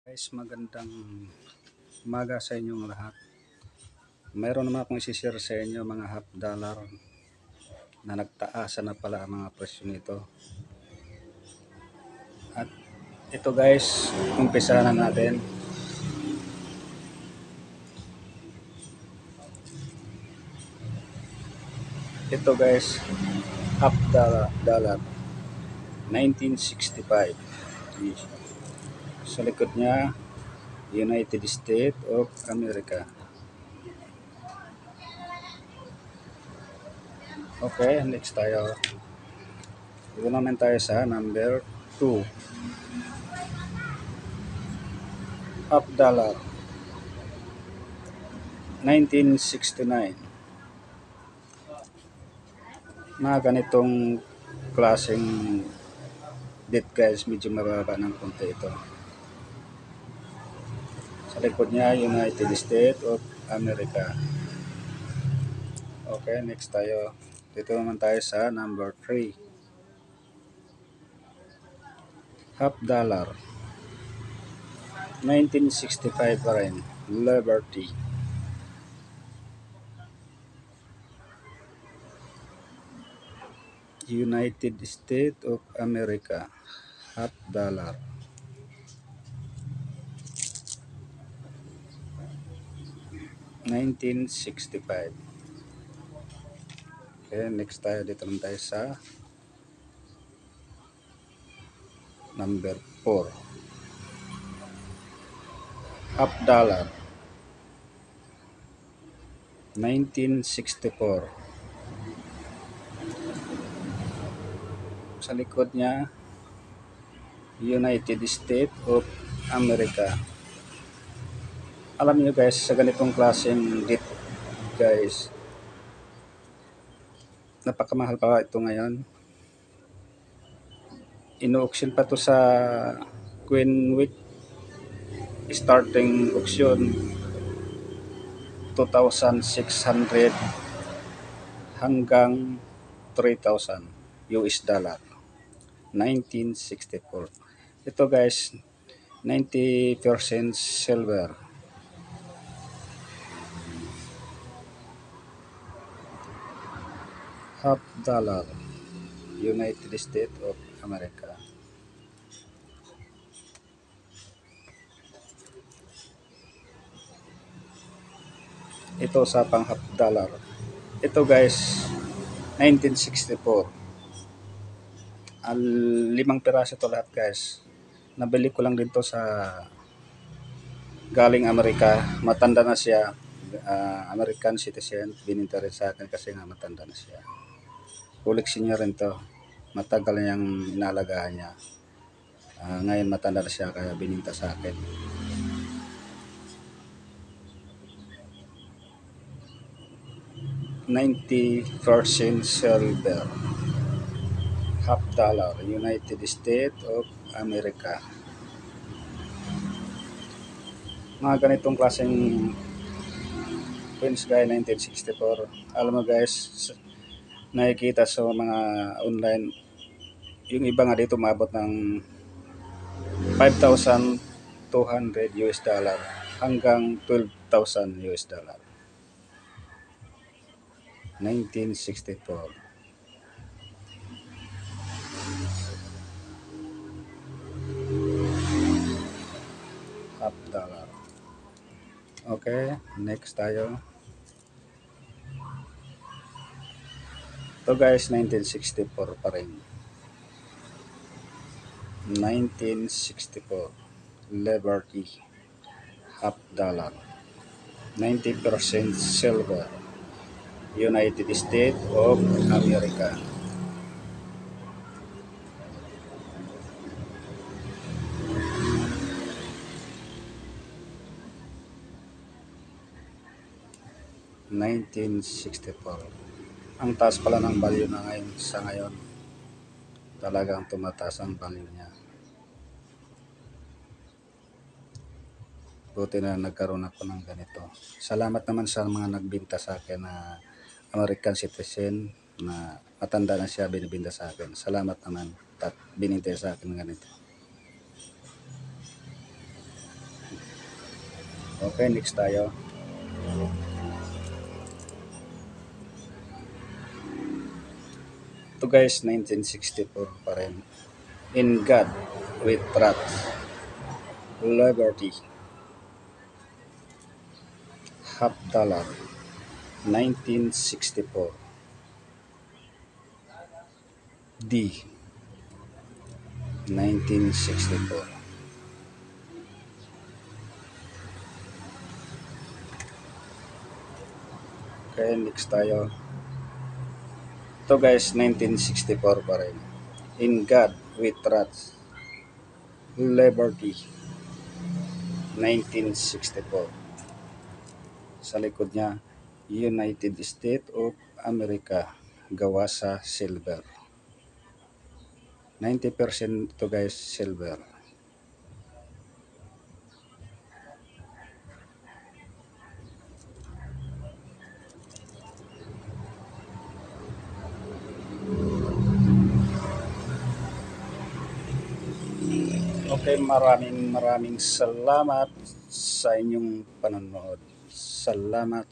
Guys, magandang umaga sa inyong lahat. Mayroon naman akong isi-share sa inyo mga half dollar na nagtaasan na pala ang mga presyo nito. At ito guys, umpisa na natin. Ito guys, half dollar 1965. Sa likod niya, United States of America. Okay, next tayo. Dito naman tayo sa number 2. Half dollar 1969. Mga ganitong klaseng date guys, medyo mababa ng konti ito. Sa likod niya, United States of America. Okay, next tayo. Dito naman tayo sa number 3. Half dollar 1965 pa rin. Liberty. United States of America. Half dollar. $1965. Okay, next tayo. Dito naman tayo sa number 4. Half dollar 1964. Sa likod niya, United States of America. Alam niyo guys, sa ganitong klaseng date guys, napakamahal pa ito ngayon. Ino-auction pa to sa Queen Week. Starting auction 2,600 hanggang 3,000 US dollar. 1964. Ito guys, 90% silver. Half dollar, United States of America. Ito sa pang half dollar. Ito guys, 1964. 5 piraso ito lahat guys. Nabili ko lang dito sa galing Amerika. Matanda na siya. American citizen. Bininta rin sa akin kasi nga matanda na siya. Koleksyon niya rin to. Matagal na niyang inalagaan niya. Ngayon matanda na siya kaya bininta sa akin. $90 silver. Half dollar, United States of America. Mga ganitong klaseng Queen's Guy 1964. Alam mo guys, nakikita sa mga online, yung iba nga dito maabot ng 5,200 US dollar hanggang 12,000 US dollar. 1964. Half dollar. Okay, next tayo. Ito guys, 1964 pa rin. 1964. Liberty. Half dollar. 90% silver. United States of America. $1964. Ang taas pala ng value na ngayon sa ngayon. Talagang tumataas ang value niya. Buti na nagkaroon ako ng ganito. Salamat naman sa mga nagbinta sa akin na American citizen na matanda na siya, binibinta sa akin. Salamat naman at binintay sa akin ng ganito. Okay, next tayo. Ito guys, 1964 pa rin. In God We Trust, Liberty, $50, 1964. D, 1964. Okay, next tayo. Ito guys, 1964 pa rin. In God We Trust, Liberty, 1964. Sa likod niya, United States of America, gawa sa silver. 90% to guys, silver. Okay, maraming salamat sa inyong panonood. Salamat.